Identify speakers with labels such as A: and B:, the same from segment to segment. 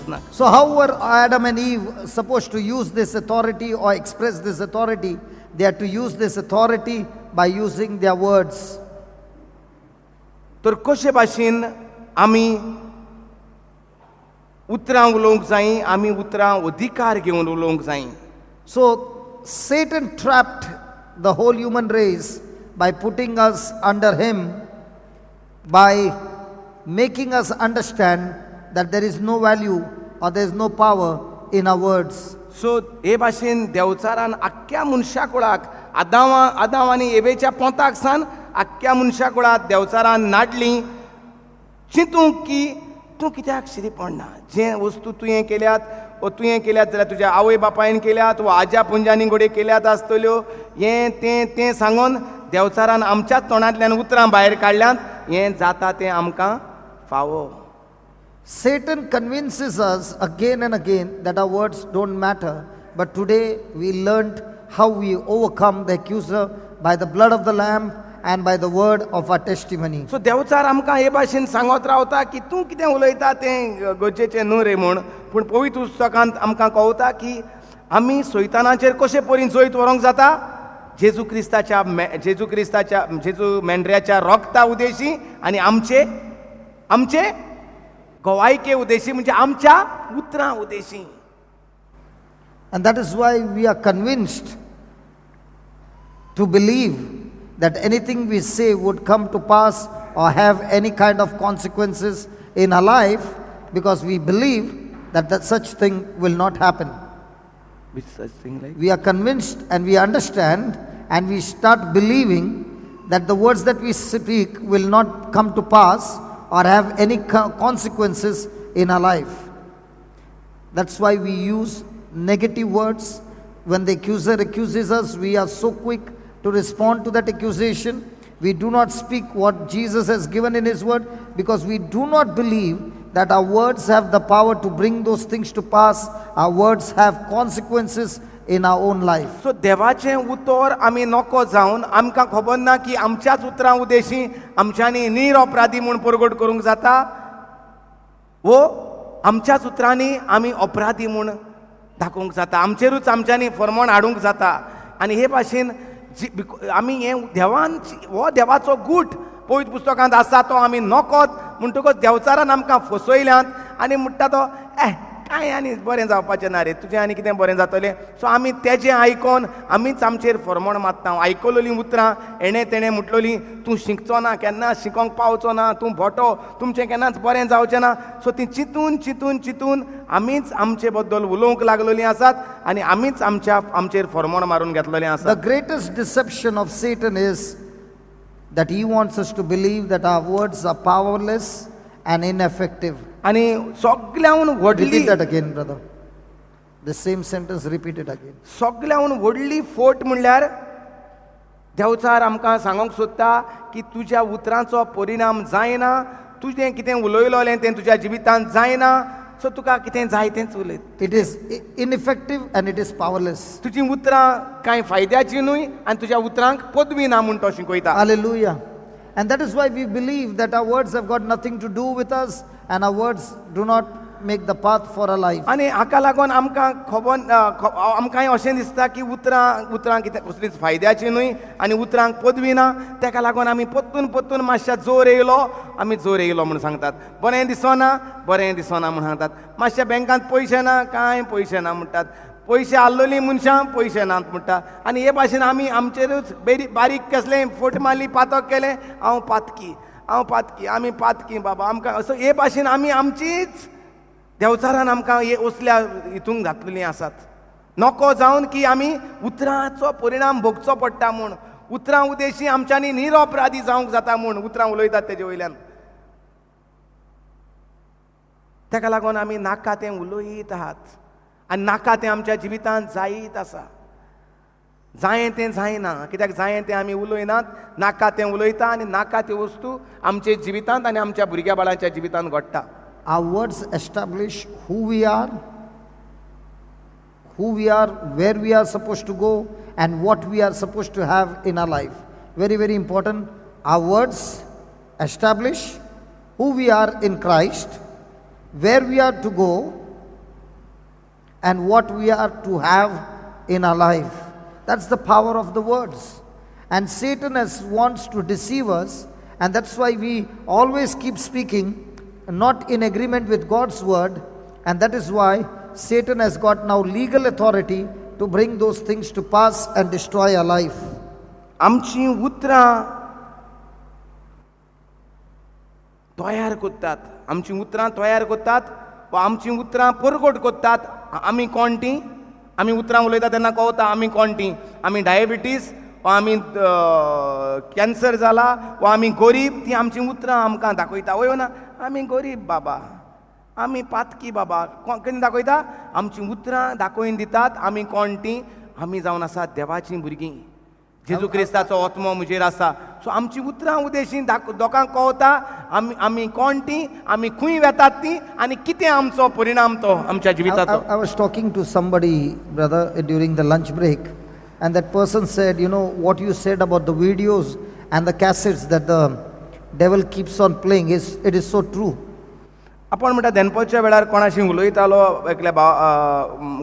A: ना.
B: So how were Adam and Eve supposed to use this authority or express this authority? They had to use this authority by using their words.
A: तर कशे भाशेन आमी उतरां उलोवंक जाय, आमी उतरां अधिकार घेवन उलोवंक जाय.
B: So Satan trapped the whole human race by putting us under him, by making us understand that there is no value or there is no power in our words.
A: सो हे भाशेन देवचारान आख्ख्या मनशा कुळाक आदाम आनी एवेच्या पोंताक सावन आख्ख्या मनशा कुळाक देवचारान नाडली, चिंतूंक की तूं कित्याक शिरी पडना. जे वस्तू तुवें केल्यात वा तुवें केल्यात जाल्यार तुज्या आवय बापायन केल्यात वा आज्या पुंजांनी घोडे केल्यात आसतल्यो, हें तें सांगून देवचारान आमच्याच तोंडांतल्यान उतरां भायर काडल्यांत. हें जाता तें आमकां फावो.
B: Satan convinces us again and again that our words don't matter. But today we learned how we overcome the accuser by the blood of the Lamb and by the word of our testimony.
A: सो देवचार आमकां हे भाशेन सांगत रावता की तूं कितें उलयता तें गरजेचें न्हू रे म्हूण. पूण पवित्र पुस्तकांत आमकां कळटा की आमी सैतानाचेर कशे परीन जैत व्हरूंक जाता. जेजू मेंढऱ्याच्या रोगता उदेशी आनी आमचे गवायके उदेशी, म्हणजे आमच्या उतरां Udeshi.
B: And that is why we are convinced to believe that anything we say would come to pass or have any kind of consequences in our life, because we believe that such thing will not happen.
A: Which such thing like?
B: We are convinced and we understand and we start believing that the words that we speak will not come to pass or have any consequences in our life. That's why we use negative words. When the accuser accuses us, we are so quick to respond to that accusation. We do not speak what Jesus has given in his word, because we do not believe that our words have the power to bring those things to pass. Our words have consequences in our own life.
A: सो देवाचें उतर आमी नको जावन आमकां खबर ना की आमच्याच उतरां उदेशी आमच्यांनी निरअपराधी म्हूण परगट करूंक जाता, वो आमच्याच उतरांनी आमी अपराधी म्हूण दाखोवंक जाता, आमचेरूच आमच्यांनी फर्मोण हाडूंक जाता. आनी हे भाशेन आमी हें हो देवाचो गूट पवित्र पुस्तकांत आसा तो आमी नकोत म्हणटकच देवचारान आमकां फसयल्यांत आनी म्हणटा तो काय आनी बरें जावपाचें ना रे, तुजें आनी कितें बरें जातलें. सो आमी तेजें आयकोन आमीच आमचेर फर्मोण मारता. आयकलोलीं उतरां एणे तेणें म्हटलोलीं तूं शिकचो ना, केन्ना शिकोंक पावचो ना, तूं भोटो, तुमचें केन्नाच बरें जावचें ना. सो तीं चिंतून आमीच आमचे बद्दल उलोवंक लागलोलीं आसात आनी आमीच आमचेर फर्मोण मारून घेतलोलीं आसात.
B: The greatest deception of Satan is that he wants us to believe that our words are powerless and ineffective.
A: आनी सगळ्याहून व्हडली,
B: Repeat that again, brother. The same sentence, repeat it again.
A: सगळ्याहून व्हडली फोट म्हणल्यार देवचार आमकां सांगूंक सोदता की तुज्या उतरांचो परिणाम जायना, तुजें कितें उलयलोलें तें तुज्या जिवितांत जायना, सो तुका कितें जाय तेंच उलय.
B: It is ineffective and it is powerless.
A: तुजीं उतरां कांय फायद्याचीं न्हूय आनी तुज्या उतरांक पदवी ना म्हूण तो शिकयता.
B: Hallelujah. And that is why we believe that our words have got nothing to do with us and our words do not make the path for our life.
A: आनी हाका लागून आमकां आमकांय अशें दिसता की उतरां कितें कसलीच फायद्याची न्हूय आनी उतरांक पदवी ना, तेका लागून आमी परतून मातशा जोर येयलो म्हूण सांगतात. बरें दिसना म्हूण सांगतात. मातशे बँकांत पयशे ना, कांय पयशे ना म्हणटात. पयशे आसलोलीं मनशां पयशे नात म्हणटा. आनी हे भाशेन आमी आमचेरूच बारीक कसलें फट मारली, पातक केलें, हांव पातकी आमी पातकी बाबा आमकां असो हे भाशेन आमी आमचीच देवचारान आमकां हे असल्या हितूंक घातलेलीं आसात. नको जावन की आमी उतरांचो परिणाम भोगचो पडटा म्हूण, उतरां उदेशी आमच्यांनी निरअपराधी जावंक जाता म्हूण उतरां उलयतात तेजे वयल्यान. तेका लागून आमी नाका तें उलयत आहात आनी नाका तें आमच्या जिवितांत जायत आसा. जायें तें जायना, कित्याक जायें तें आमी उलयनात, नाका तें उलयता आनी नाका त्यो वस्तू आमच्या जिवितांत आनी आमच्या भुरग्या बाळांच्या जिवितांत घडटा.
B: Our words establish who we are, where we are supposed to go, and what we are supposed to have in our life. Very, very important. Our words establish who we are in Christ, where we are to go, and what we are to have in our life. That's the power of the words. And Satan wants to deceive us, and that's why we always keep speaking not in agreement with God's word, and that is why Satan has got now legal authority to bring those things to pass and destroy our life.
A: आमची उतरां तयार करतात, आमची उतरां तयार करतात वा आमची उतरां परगट करतात. आमी कोण ती? आमी उतरां उलयता तेन्ना कळटा आमी कोण ती. आमी डायबिटीस वा आमी कॅन्सर जाला वा आमी गरीब, ती आमची उतरां आमकां दाखयता. वयो ना, आमी गरीब बाबा, आमी पातकी बाबा, कितें दाखयता? आमची उतरां दाखोवन दितात आमी कोण ती. आमी जावन आसात देवाचीं भुरगीं, जेजू क्रिस्ताचो आत्मो म्हजेर आसा. सो आमची उतरां उदेशीं लोकांक कळटा आमी कोण ती, आमी खंय वेतात ती, आनी कितें आमचो परिणाम तो आमच्या जिविताचो.
B: I was talking to somebody, brother, during the lunch break, and that person said, you know, what you said about the videos and the cassettes that the devil keeps on playing, it is so true.
A: आपण म्हणटा दनपारच्या वेळार कोणाशी उलयतालो एकल्या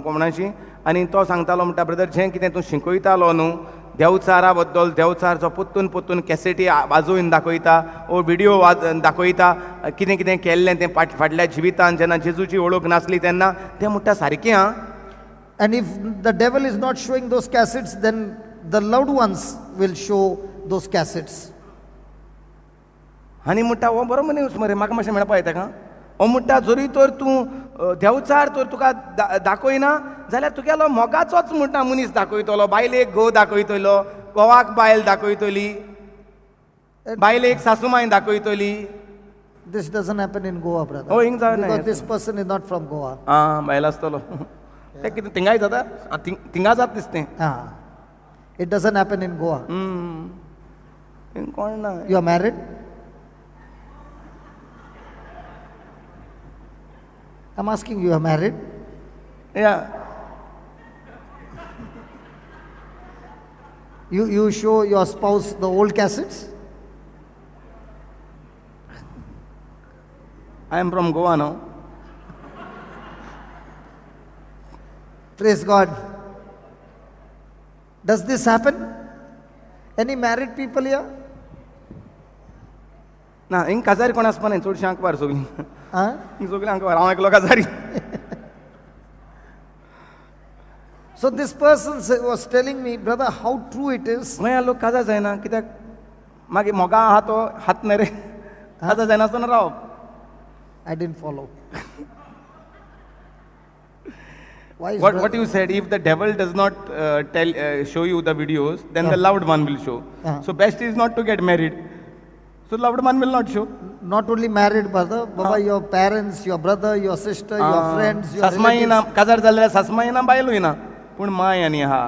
A: कोणाशी, आनी तो सांगतालो म्हणटा, ब्रदर जें कितें तूं शिकयतालो न्हू देवचारा बद्दल, देवचारचो पोत्तून पोत्तून कॅसेटी वाजोवन दाखयता ओ व्हिडिओ दाखयता, कितें कितें केल्लें तें फाटल्या जिवितांत जेन्ना जेजूची वळख नासली तेन्ना, तें म्हणटा सारकें आं.
B: And if the devil is not showing those cassettes, then the loved ones will show those cassettes.
A: आनी म्हणटा हो बरो मनीस मरे, म्हाका मातशें मेळपा येता का? हो म्हणटा जरी तर तूं देवचार तर तुका दाखयना जाल्यार तुगेलो मोगाचोच म्हणटा मनीस दाखयतलो. बायलेक घोव दाखयतलो, घोवाक बायल दाखयतली, बायलेक सासूमाय दाखयतली.
B: This doesn't happen in Goa, brother.
A: Oh, हिंग जावना
B: Because this person is not from Goa.
A: आं बायल आसतलो. तें कितें थिंगाय जाता? थिंगा जाता दिसतें.
B: It doesn't happen in Goa.
A: हिंग कोण ना.
B: You are married? I'm asking you are married?
A: Yeah.
B: You show your spouse the old cassettes?
A: I am from Goa now.
B: Praise God. Does this happen? Any married people here?
A: ना हिंग काजारी कोण आसपा न्ही, चडशीं आंकवार सगलीं.
B: Huh?
A: हिंग सगलीं आंकवार, हांव एकलो काजारी.
B: So this person was telling me, brother, how true it is.
A: गोंया लोक काजार जायना कित्याक मागीर मोगा आहा तो हात न्ही रे, काजार जायनासतना रावप.
B: I didn't follow. Why is
A: What you said, if the devil does not show you the videos, then the loved one will show. So best is not to get married. So loved one will not show.
B: not only married, brother, Baba, your parents, your brother, your sister, your friends, your
A: सासमाई ना
B: relatives.
A: काजार जाल्यार सासमाई ना बायलूय ना, पूण my आनी आहा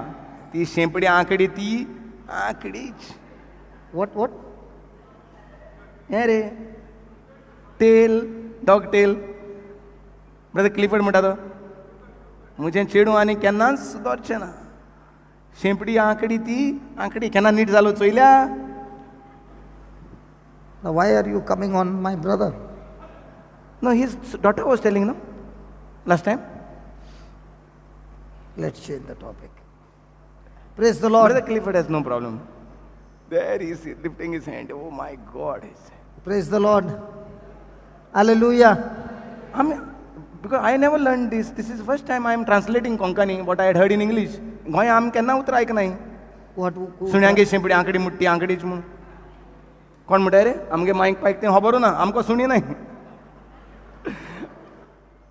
A: ती शेंपडी आंकडी, ती आंकडीच.
B: What?
A: Hairy tail, dog tail. Brother Clifford म्हणटा तो, म्हजें चेडूं आनी केन्नाच सुदरचें ना. शेंपडी आंकडी, ती आंकडी केन्ना नीट जालो चोयल्या.
B: Now, why are you coming on my brother?
A: No, his daughter was telling, no, last time.
B: Let's change the topic. Praise the Lord.
A: Brother Clifford has no problem. There he is lifting his hand. Oh my God.
B: Praise the Lord. Hallelujah.
A: Because I never learned this. This is the first time I am translating Konkani, what I had heard in English. गोंया आम केन्ना उतर आयक नाय.
B: What?
A: सुण्यांगे शेंपडी आंकडी मुट्टी आंकडीच म्हूण कोण म्हणटा रे, आमगे मायक पायक तें खबर ना, आमकां सुणी नाय.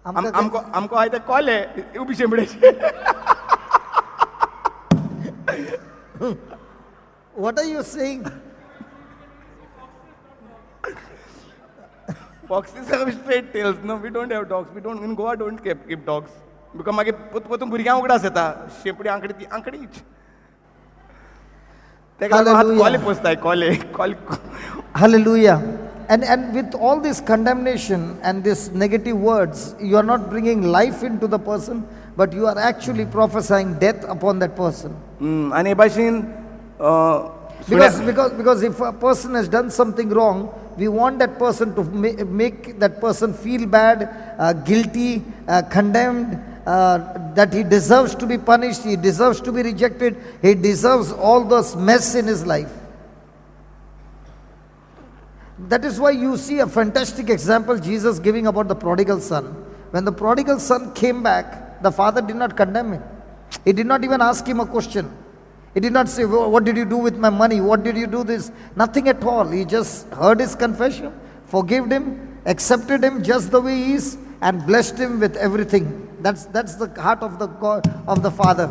A: आमको आय ते कॉले उबी शेंपडेची.
B: What are you saying?
A: Foxes have straight tails. No, we don't have dogs. We don't, in Goa don't keep dogs. Because मागे पोतून भुरग्यांक उगडास येता, शेंपडी आंकडी ती आंकडीच. तेका लागून हात कॉले पोसताय, कॉले.
B: Hallelujah. And with all this condemnation and this negative words, you are not bringing life into the person, but you are actually prophesying death upon that person.
A: आणि भाशेन
B: Because if a person has done something wrong, we want that person to make that person feel bad, guilty, condemned, that he deserves to be punished, he deserves to be rejected, he deserves all this mess in his life. That is why you see a fantastic example Jesus giving about the prodigal son. When the prodigal son came back, the father did not condemn him. He did not even ask him a question. He did not say, what did you do with my money? What did you do this? Nothing at all. He just heard his confession, forgave him, accepted him just the way he is, and blessed him with everything. That's the heart of the God of the Father.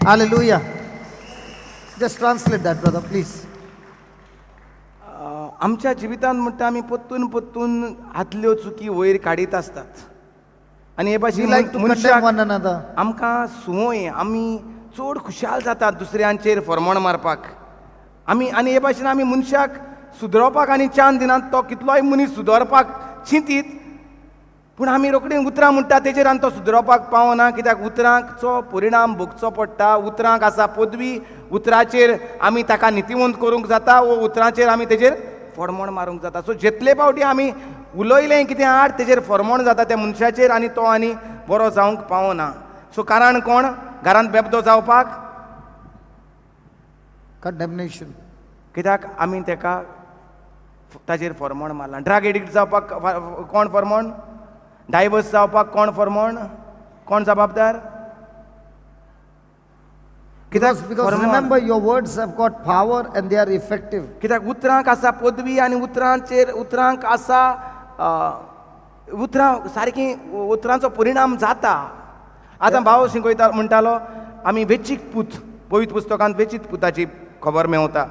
B: Hallelujah. Just translate that, brother, please.
A: आमच्या जिवितांत म्हणटा आमी परतून परतून आदल्यो चुकी वयर काडीत आसतात आनी हे
B: We
A: भाशेन
B: like to condemn
A: मनशाक
B: one another.
A: आमकां सुवय आमी चड खुशाल जातात दुसऱ्यांचेर फरमण मारपाक आमी आनी हे भाशेन आमी मनशाक सुदरवपाक आनी चान दिनात तो कितलोय मनीस सुदरपाक चिंतीत पूण आमी रोखडीच उतरां म्हणटा तेजेर आनी तो सुदरवपाक पावना कित्याक उतरांचो परिणाम भोगचो पडटा उतरांक आसा पदवी उतराचेर आमी ताका नितिवंत करूंक जाता वो उतराचेर आमी तेजेर फडमण मारूंक जाता सो जितले फावटी आमी उलयलें कितें आड तेजेर फरमण जाता त्या मनशाचेर आनी तो आनी बरो जावंक पावना सो कारण कोण घरांत बेबदो जावपाक
B: Condemnation.
A: कित्याक आमी ताका ताजेर फरमण मारला ड्रग एडिक्ट जावपाक कोण फरमण डायवर्स जावपाक कोण फरमण कोण जबाबदार कित्याक
B: Because
A: फरमण
B: remember, your words have got power and they are effective.
A: कित्याक उतरांक आसा पदवी आनी उतरांक आसा उतरां सारकी उतरांचो परिणाम जाता आतां भाव शिकयता म्हणटालो आमी वेंचीक पूत पवित्र पुस्तकांत वेंचीत पुताची खबर मेवता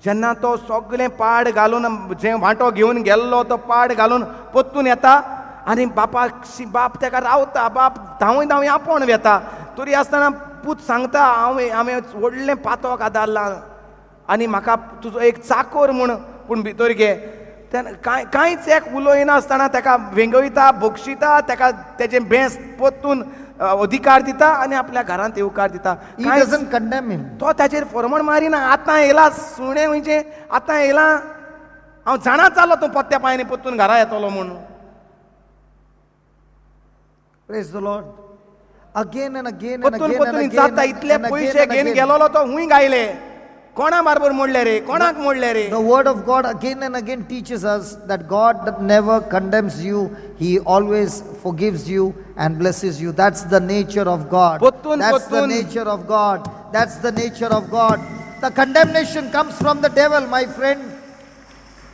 A: जेन्ना तो सगळें पाड घालून जे वांटो घेवन गेल्लो तो पाड घालून परतून येता आनी बाप ताका रावता बाप धांवय धांवय आपोवन वेता तरी आसतना पूत सांगता हांवें व्हडलें पातोक आदारलां आनी म्हाका तुजो एक चाकोर म्हूण पूण भितर घे कांयच एक उलोयनासतना ताका वेंगयता बोगशिता ताका तेजें बेंस परतून अधिकार दिता आनी आपल्या घरांत येवकार दिता
B: He doesn't condemn him.
A: तो ताचेर फरमण मारिना आतां येयला सुणें म्हणजे आतां येयला हांव जाणा चालो तूं पत्त्या पांयांनी परतून घरा येतलो म्हूण
B: Praise the Lord. Again and again and
A: परतून
B: again and
A: परतून
B: again
A: जाता
B: and
A: इतले
B: again
A: पयशे
B: and
A: घेवन
B: again.
A: गेलोलो तो हूंय गायले कोणा बारबर मोडले रे कोणाक मोडले रे
B: The word of God again and again teaches us that God never condemns you. He always forgives you and blesses you. That's the nature of God.
A: Pottun,
B: That's the
A: pottun.
B: nature of God. That's the nature of God. The condemnation comes from the devil, my friend.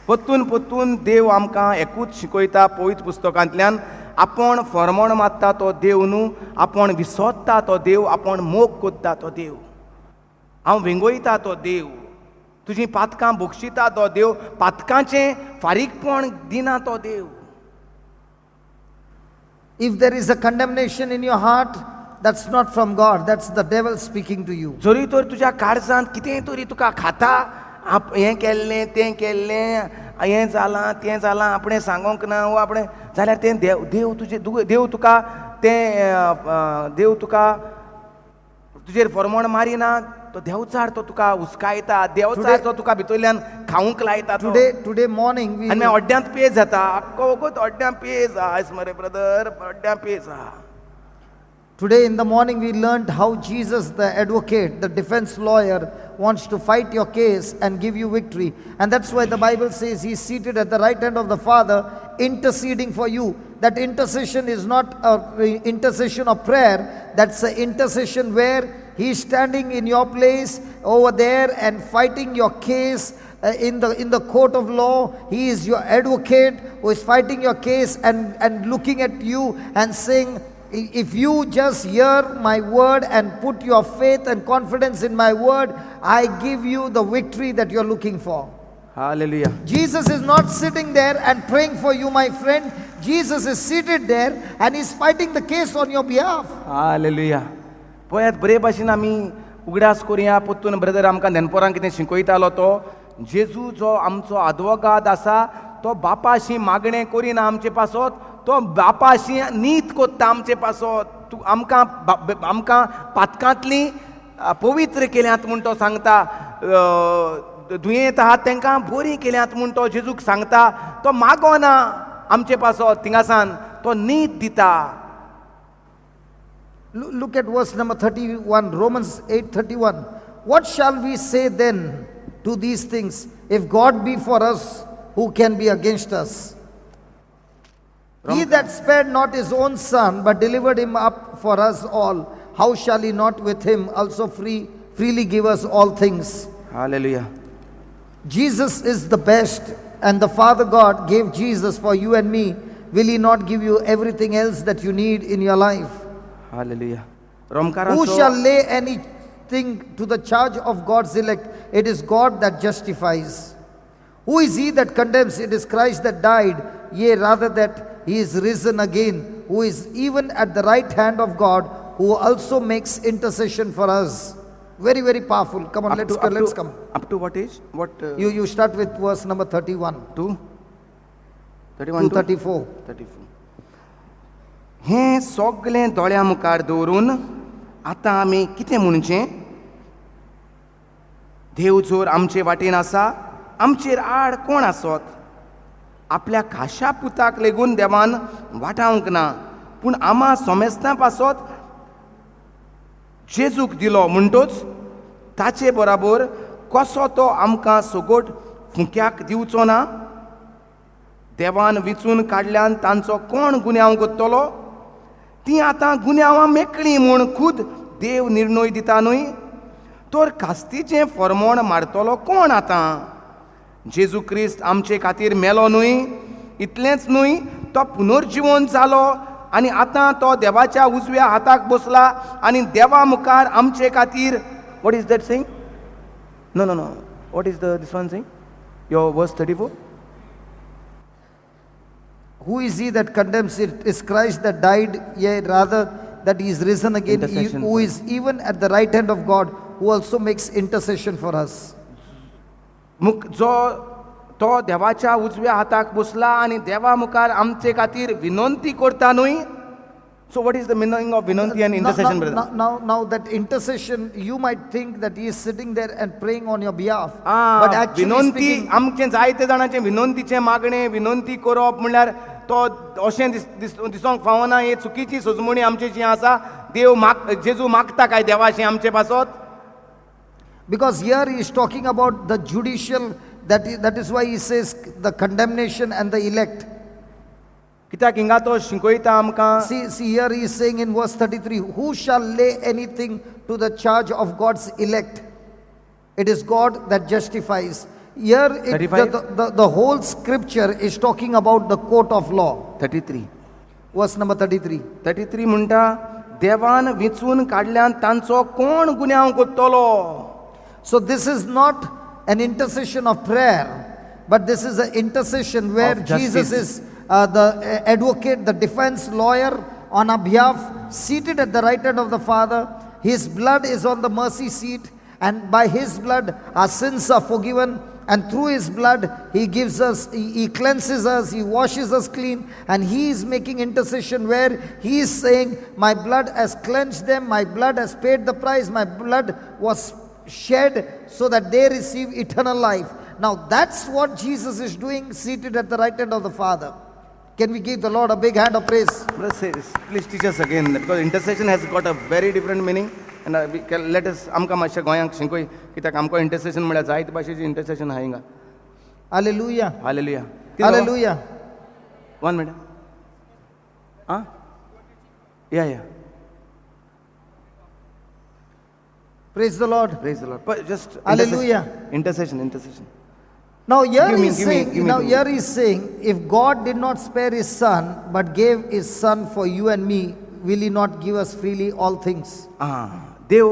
A: परतून परतून देव आमकां एकूच शिकयता पवित्र पुस्तकांतल्यान आपण फरमण मारता तो देव न्हू आपण विसोदता तो देव आपण मोग कोत्ता तो देव हांव वेंगोयता तो देव तुजीं पातकां बोगशिता तो देव पातकांचें फारीकपण दिना तो देव
B: If there is a condemnation in your heart, that's not from God. That's the devil speaking to you.
A: जरी तर तुज्या काळजांत कितेंय तरी तुका खाता हें केल्लें तें केल्लें हें जालां तें जालां आपणें सांगोंक ना वो आपणें जाल्यार तें देव तुका तें देव तुका तुजेर फरमण मारिना तो देवचार तो तुका हुस्कायता देवचार तो तुका भितरल्यान खावंक लायता तो
B: Today morning,
A: आनी मागीर ओड्ड्यांत पेज जाता आख्खो वगत ओड्ड्यां पेज आयज मरे ब्रदर ओड्ड्यां पेज आहा
B: Today in the morning we learned how Jesus, the advocate, the defense lawyer, wants to fight your case and give you victory. And that's why the Bible says he's seated at the right hand of the Father, interceding for you. That intercession is not an intercession of prayer. That's an intercession where he's standing in your place over there and fighting your case in the court of law. He is your advocate who is fighting your case and looking at you and saying, if you just hear my word and put your faith and confidence in my word, I give you the victory that you're looking for.
A: Hallelujah.
B: Jesus is not sitting there and praying for you, my friend. Jesus is seated there and he's fighting the case on your behalf.
A: Hallelujah. पळयात बरे भाशेन आमी उगडास करुया परतून brother आमकां दनपरां कितें शिकयतालो तो जेजू जो आमचो आदवोगाद आसा तो बापाशी मागणें करिना आमचे पासत तो बापाशी नीत कोत्ता आमचे पासत आमकां पातकांतली पवित्र केल्यात म्हूण तो सांगता दुयेंत आहात तांकां बरीं केल्यात म्हूण तो जेजूक सांगता तो मागोना आमचे पासत थिंगासान तो नीत दिता
B: Look at verse number 31, Romans 8:31. What shall we say then to these things? If God be for us, who can be against us? He that spared not his own son, but delivered him up for us all, how shall he not with him also freely give us all things?
A: Hallelujah.
B: Jesus is the best, and the Father God gave Jesus for you and me. Will he not give you everything else that you need in your life?
A: Hallelujah.
B: Who
A: रोमकारांचो
B: shall lay anything to the charge of God's elect? It is God that justifies. Who is he that condemns? It is Christ that died, yea, rather that he is risen again, who is even at the right hand of God, who also makes intercession for us. Very, very powerful. Come on, let's come.
A: Up to what age? What?
B: You start with verse number 31
A: 2? 31
B: to 34.
A: 34. हें सगळें दोळ्या मुखार दवरून आतां आमी कितें म्हणचें? देव जोर आमचे वाटेन आसा, आमचेर आड कोण आसत? आपल्या खाशा पुताक लेगून देवान वाटावंक ना, पूण आमा सोमेस्तां पासत जेजूक दिलो म्हणटोच ताचे बराबर कसो तो आमकां सोगोट फुक्याक दिवचो ना? देवान विचून काडल्यान तांचो कोण गुन्यांव करतलो? ती आतां गुन्यांवां मेकळीं म्हूण खूद देव निर्णय दिता न्हय? तर कास्तीचें फर्मोण मारतलो कोण आतां? जेजू क्रिस्त आमचे खातीर मेलो न्हय? इतलेंच न्हय, तो पुनर्जीवन जालो आनी आतां तो देवाच्या उजव्या हाताक बसला आनी देवा मुखार आमचे खातीर. What is that saying? No what is this one saying? Your verse 34.
B: Who is he that condemns? It is Christ that died, yea, rather that he is risen again,
A: Intercession
B: who
A: for
B: is even at the right hand of God, who also makes intercession for us.
A: जो तो देवाच्या उजव्या हाताक बसला आनी देवा मुखार आमचे खातीर विनंती करता न्हय? So what is the meaning of vinanti and intercession, brother?
B: Now that intercession, you might think that he is sitting there and praying on your behalf.
A: Ah,
B: But actually
A: विनंती
B: speaking,
A: आमचे जायते जाणांचे विनंतीचे मागणे विनंती करप म्हणल्यार तो अशें दिसोंक फावना. ही चुकीची सोजमणी आमची जी आसा. देव जेजू मागता काय देवाशी आमचे पासत?
B: because here he is talking about the judicial, that is why he says the condemnation and the elect.
A: कित्याक हिंगा तो शिकयता आमकां.
B: See here he is saying in verse 33, who shall lay anything to the charge of God's elect? It is God that justifies. Here the whole scripture is talking about the court of law.
A: 33.
B: Verse number 33.
A: 33 म्हणटा देवान विचून काडल्यान तांचो कोण गुन्यांव करतलो?
B: So this is not an intercession of prayer, but this is an intercession where
A: Of justice.
B: Jesus is the advocate, the defense lawyer on our behalf, seated at the right hand of the Father. His blood is on the mercy seat, and by his blood our sins are forgiven, and through his blood he gives us, he cleanses us, he washes us clean, and he is making intercession where he is saying, my blood has cleansed them, my blood has paid the price, my blood was shed so that they receive eternal life. Now that's what Jesus is doing, seated at the right hand of the Father. Can we give the Lord a big hand of praise?
A: Please teach us again, because intercession has got a very different meaning. And let us आमकां मातशें गोंयांक शिकोय, कित्याक आमकां intercession म्हळ्यार जायते भाशेची intercession आहा हिंगा.
B: Hallelujah.
A: Hallelujah.
B: Hallelujah.
A: 1 minute. Yeah.
B: Praise the Lord.
A: Praise the Lord. But just
B: Hallelujah.
A: Intercession.
B: Now here
A: Give me,
B: he is
A: give me,
B: saying,
A: give me
B: now
A: the-
B: here he is saying, if God did not spare his son, but gave his son for you and me, will he not give us freely all things?
A: देव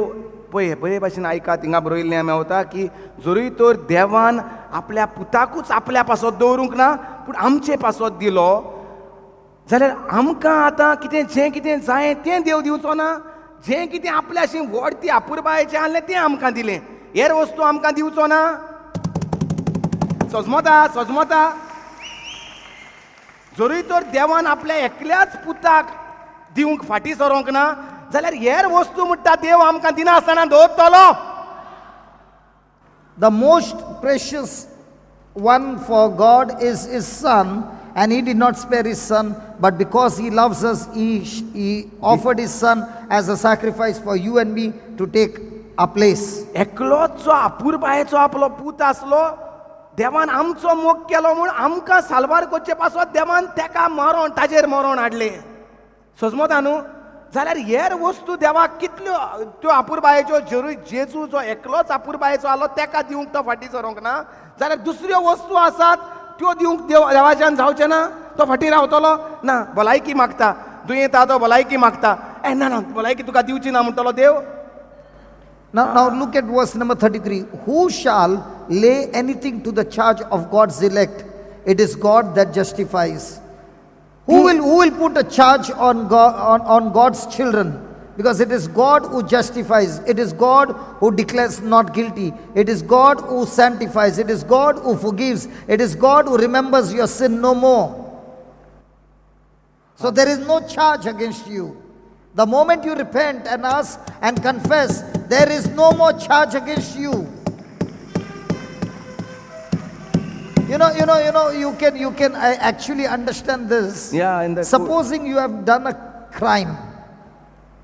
A: पळय बरे भाशेन आयकात. थिंगा बरयल्लें आमी वता की जरूय तर देवान आपल्या पुताकूच आपल्या पासत दवरूंक ना, पूण आमचे पासत दिलो, जाल्यार आमकां आतां जें कितें जाय तें देव दिवचो ना? जें कितें आपल्याशी व्हड ती आपुरबायेचें आहलें तें आमकां दिलें, हेर वस्तू आमकां दिवचो ना? सजमता. जरूय तर देवान आपल्या एकल्याच पुताक दिवंक फाटीं सरोंक ना, जाल्यार हेर वस्तू म्हणटा देव आमकां दिनासतना दवरतलो.
B: The most precious one for God is his son, And he did not spare his son, but because he loves us, he offered his son as a sacrifice for you and me to take our place.
A: एकलोच जो आपुरबायेचो आपलो पूत आसलो, देवान आमचो मोग केलो म्हूण आमकां सालवार करचे पासत देवान तेका मरण ताजेर मरण हाडलें. समजता न्हू? जाल्यार हेर वस्तू देवाक कितल्यो त्यो आपुरबायेच्यो जेजू जो एकलोच आपुरबायेचो आलो तेका दिवंक तो फाटी सरोंक ना, जाल्यार दुसऱ्यो वस्तू आसात त्यो दिवंक देवाच्यान जावचें ना. तो फाटी रावतलो ना. भलायकी मागता, दुयेंत तो भलायकी मागता, ना ना भलायकी तुका दिवची ना म्हणटलो देव.
B: Now look at verse number 33. Who shall lay anything to the charge of God's elect? It is God that justifies. Who will put a charge on God's children? Because it is God who justifies. It is God who declares not guilty. It is God who sanctifies. It is God who forgives. It is God who remembers your sin no more. So there is no charge against you. The moment you repent and ask and confess, there is no more charge against you. You can actually understand this.
A: Yeah, in the
B: Supposing you have done a crime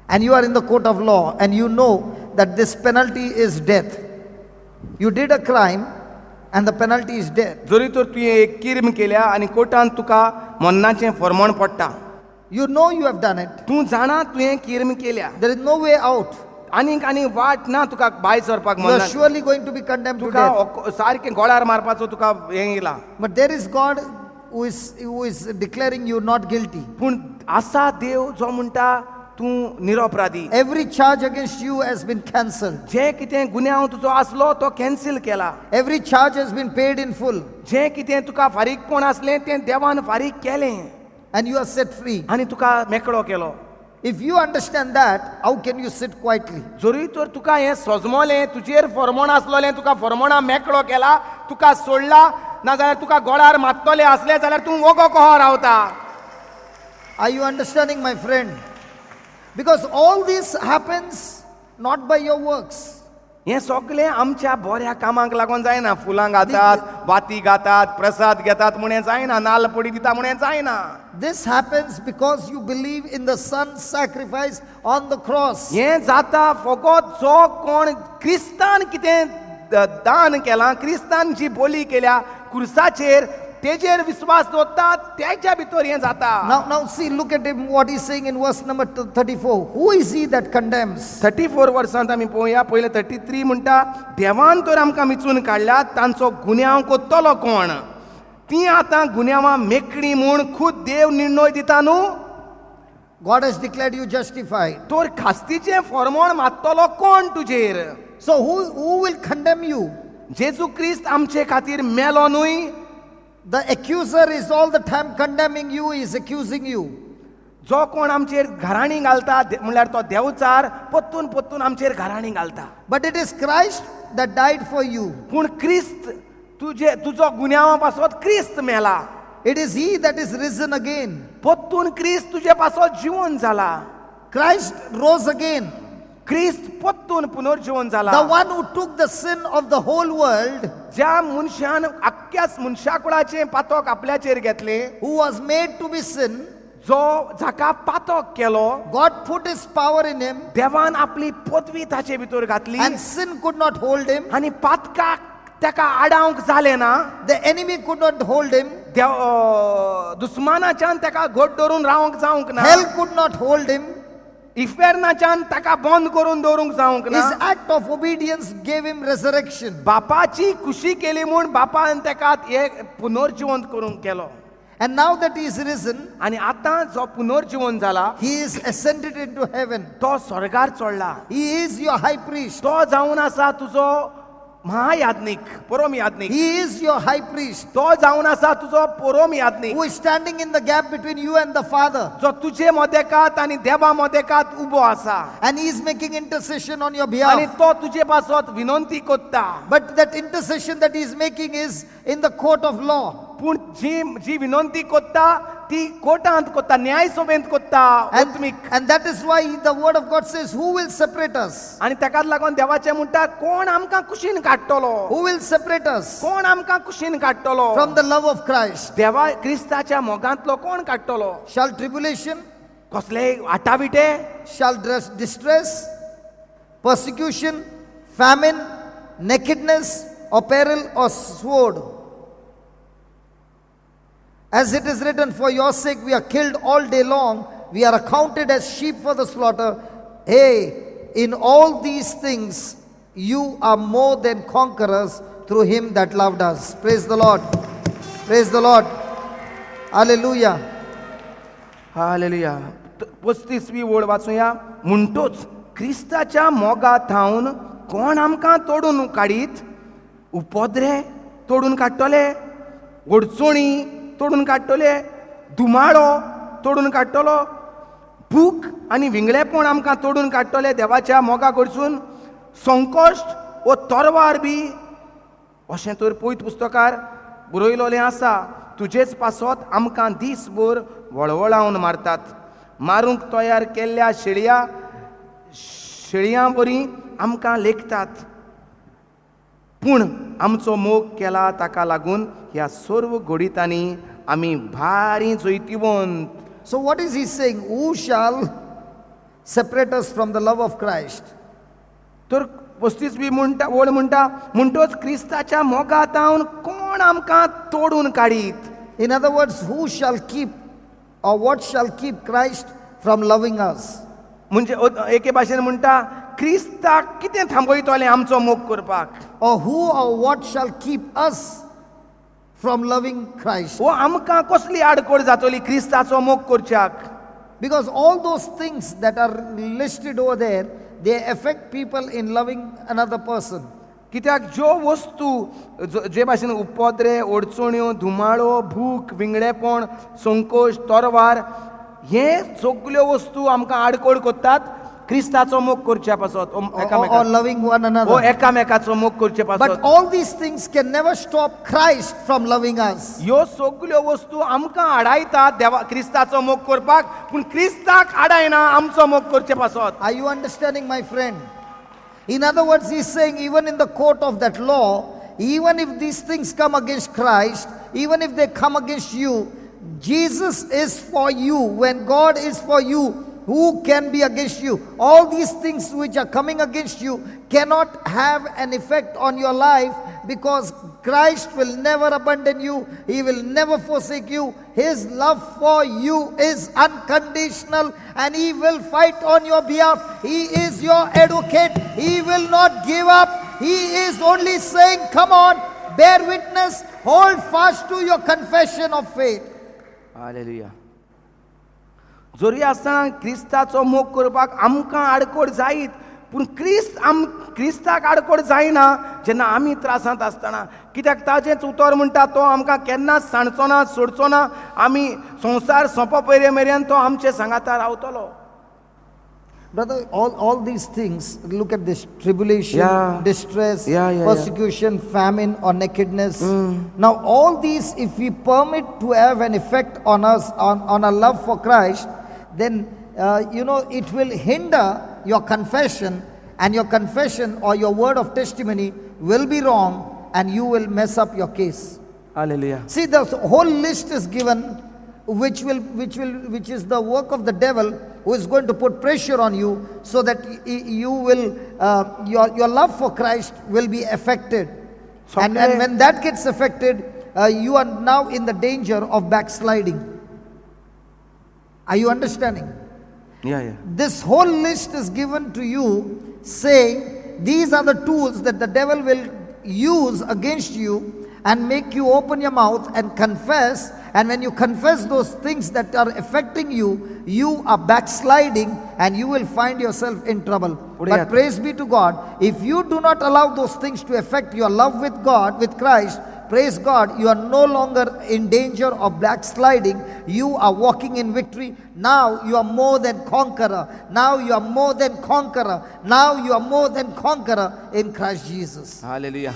B: and you are in the court of law and you know that this penalty is death. You did a crime and the penalty is death.
A: जरी तर तुवें एक किर्म केल्या आनी कोर्टान तुका मरणाचें फर्मण पडटा.
B: You know you have done it.
A: तूं जाणा तुवें किर्म केल्या.
B: There is no way out.
A: आनी वाट ना तुका भायर सरपाक.
B: You are surely going to be condemned to
A: तुका
B: death.
A: सारकें गोळार मारपाचो तुका हें येयला.
B: But there is God who is declaring you not guilty.
A: पूण आसा देव जो म्हणटा तूं निरपराधी.
B: Every charge against you has been cancelled.
A: जे कितें गुन्यांव तुजो आसलो तो कॅन्सील केला.
B: Every charge has been paid in full.
A: जे कितें तुका फारीकपण आसलें तें देवान फारीक केलें
B: And you are set free.
A: आनी तुका मेकळो केलो.
B: If you understand that, how can you sit quietly?
A: जरी तर तुका हें सजमोलें, तुजेर फर्मोण आसलोलें, तुका फर्मोणा मेकळो केला, तुका सोडला, नाजाल्यार तुका गोडार मात्तोलें आसलें जाल्यार तूं वोगो कहो रावता.
B: Are you understanding, my friend? Because all this happens not by your works.
A: हें सगळें आमच्या बऱ्या कामाक लागून जायना. फुलां घातात, वाती घातात, प्रसाद घेतात म्हूण हें जायना, नाल्ल पडी दिता म्हूण हें जायना.
B: This happens because you believe in the Son's sacrifice on the cross.
A: हें जाता फकत जो कोण क्रिस्तान कितें दान केलां, क्रिस्तान जी बोली केल्या क्रुसाचेर, तेजेर विश्वास दवरता, त्याच्या भितर हें जाता.
B: Now see, look at him, what he's saying in verse number 34. Who is he that condemns?
A: 34 वर्सांत आमी पळोवया. पयले 33 म्हणटा, देवान तर आमकां मिचून काडल्या, तांचो गुन्यांव कोत्तलो कोण? ती आतां गुन्यांवां मेकळी म्हूण खूद देव निर्णय दिता न्हू.
B: God has declared you justified.
A: तर खास्तीचें फर्मोण मात्तलो कोण तुजेर?
B: So who will condemn you?
A: जेजू क्रिस्त आमचे खातीर मेलो न्हूय.
B: The accuser is all the time condemning you, he is accusing you.
A: जो कोण आमचेर घराणी घालता म्हणल्यार तो देवचार पत्तून पत्तून आमचेर घराणी घालता.
B: But it is Christ that died for you.
A: पूण क्रिस्त तुजो गुन्यांवा पासत क्रिस्त मेला.
B: It is he that is risen again.
A: पत्तून क्रिस्त तुजे पासत जिवन जाला.
B: Christ rose again.
A: क्रिस्त पत्तून पुनर्जीवन जाला.
B: The one who took the sin of the whole world,
A: ज्या मनशान आख्ख्या मनशाकुळाचें पातक आपल्याचेर घेतलें,
B: who was made to be sin,
A: जो जाका पातक केलो,
B: God put his power in him,
A: देवान आपली पदवी ताचे भितर घातली
B: and sin could not hold him.
A: आनी पातकाक तेका आडावंक जालें ना.
B: The enemy could not hold him.
A: दुस्मानाच्यान तेका घोट धरून रावंक जावंक ना.
B: Hell could not hold him.
A: इफेरनाच्यान ताका बंद करून दवरूंक जावंक ना.
B: His act of obedience gave him resurrection.
A: बापाची खुशी केली म्हूण बापान तेका एक पुनर्जीवंत करूंक केलो.
B: And now that he is risen,
A: आनी आतां जो पुनर्जीवन जाला,
B: he is ascended into heaven.
A: तो स्वर्गार चडला.
B: He is your high priest.
A: तो जावन आसा तुजो महायाज्ञिक, परम याज्ञिक.
B: He is your high priest,
A: तो जावन आसा तुजो परम याज्ञिक,
B: who is standing in the gap between you and the Father.
A: जो तुजे मदेकात आनी देवा मदेकात उबो आसा.
B: And he is making intercession on your
A: आनी
B: behalf.
A: तो तुजे पासत विनंती कोत्ता.
B: But that intercession that he is making is in the court of law.
A: पूण जी विनंती कोत्ता ती कोर्टांत कोत्ता न्याय सभेंत कोत्ता आत्मीक
B: And that is why the word of God says, who will separate us?
A: आनी ताकाच लागून देवाचें म्हणटा कोण आमकां कुशीन काडटलो
B: Who will separate us
A: कोण आमकां कुशीन काडटलो
B: from the love of Christ?
A: देवा क्रिस्ताच्या मोगांतलो कोण काडटलो
B: Shall tribulation,
A: कसले आटाविटे
B: shall distress, persecution, famine, nakedness, or peril, or sword? As it is written, for your sake we are killed all day long, we are accounted as sheep for the slaughter. Hey, in all these things you are more than conquerors through him that loved us. Praise the Lord. Praise the Lord. Hallelujah.
A: Hallelujah 35वी ओळ वाचूया म्हणटोच क्रिस्ताच्या मोगात थावन कोण आमकां तोडून काडीत उपद्रे तोडून काडटले ओडचोणी तोडून काडटले धुमाळो तोडून काडटलो भूक आनी विंगळेपण आमकां तोडून काडटले देवाच्या मोगा कडसून संकोश्ट वो तोरवार बी अशें तर पयत पुस्तकार बरयलोलें आसा तुजेच पासत आमकां दिसभर वळवळावन मारतात मारूंक तयार केल्ल्या शेळयां बरी आमकां लेखतात पूण आमचो मोग केला ताका लागून ह्या सर्व घडीतांनी आमी भारी जैतिवंत.
B: So what is he saying? Who shall separate us from the love of Christ?
A: तर 35वी ओळ म्हणटा म्हणटोच क्रिस्ताच्या मोगात हांव कोण आमकां तोडून काडीत.
B: In other words, who shall keep or what shall keep Christ from loving us?
A: म्हणजे एके भाशेन म्हणटा क्रिस्ताक कितें थांबयतलें आमचो मोग करपाक
B: Or who or what shall keep us from loving Christ?
A: वो आमकां कसली आडकोड जातली क्रिस्ताचो मोग करच्याक.
B: Because all those things that are listed over there, they affect people in loving another person.
A: कित्याक ज्यो वस्तू जे भाशेन उपद्रे ओडचोण्यो धुमाळो भूक विंगळेपण संकोश तोरवार हे सगल्यो वस्तू आमकां आडकोड करतात क्रिस्ताचो मोग करच्या पासत
B: Or loving one
A: वो
B: another.
A: एकामेकाचो मोग करचे
B: But
A: पासत
B: all these things can never stop Christ from loving us.
A: ह्यो सगल्यो वस्तू आमकां आडायतात देवा क्रिस्ताचो मोग करपाक पूण क्रिस्ताक आडायना आमचो मोग करचे पासत.
B: Are you understanding, my friend? In other words, he's saying even in the court of that law, even if these things come against Christ, even if they come against you, Jesus is for you. When God is for you, who can be against you? All these things which are coming against you cannot have an effect on your life because Christ will never abandon you. He will never forsake you. His love for you is unconditional and He will fight on your behalf. He is your advocate. He will not give up. He is only saying, come on, bear witness, hold fast to your confession of faith.
A: Hallelujah. जरी आसतना क्रिस्ताचो मोग करपाक आमकां आडकोड जायत पूण क्रिस्ताक आडकोड जायना जेन्ना आमी त्रासांत आसतना कित्याक ताचेंच उतर म्हणटा तो आमकां केन्नाच सांडचो ना सोडचो ना आमी संवसार सोंपो पयरे मेरेन तो आमचे सांगाता रावतलो.
B: Brother, all these things, look at this tribulation,
A: Yeah.
B: distress,
A: Yeah.
B: persecution, famine, or nakedness. Now, all these, if we permit to have an effect on us, on our love for Christ, then, it will hinder your confession, and your confession or your word of testimony will be wrong, and you will mess up your case.
A: Hallelujah.
B: See, the whole list is given, which is the work of the devil, who is going to put pressure on you so that you will your love for Christ will be affected. And when that gets affected, you are now in the danger of backsliding. Are you understanding?
A: Yeah.
B: This whole list is given to you saying these are the tools that the devil will use against you and make you open your mouth and confess. And when you confess those things that are affecting you, you are backsliding and you will find yourself in trouble. But praise be to God, if you do not allow those things to affect your love with God, with Christ, praise God, you are no longer in danger of backsliding. You are walking in victory. Now you are more than conqueror. Now you are more than conqueror. Now you are more than conqueror in Christ Jesus.
A: Hallelujah.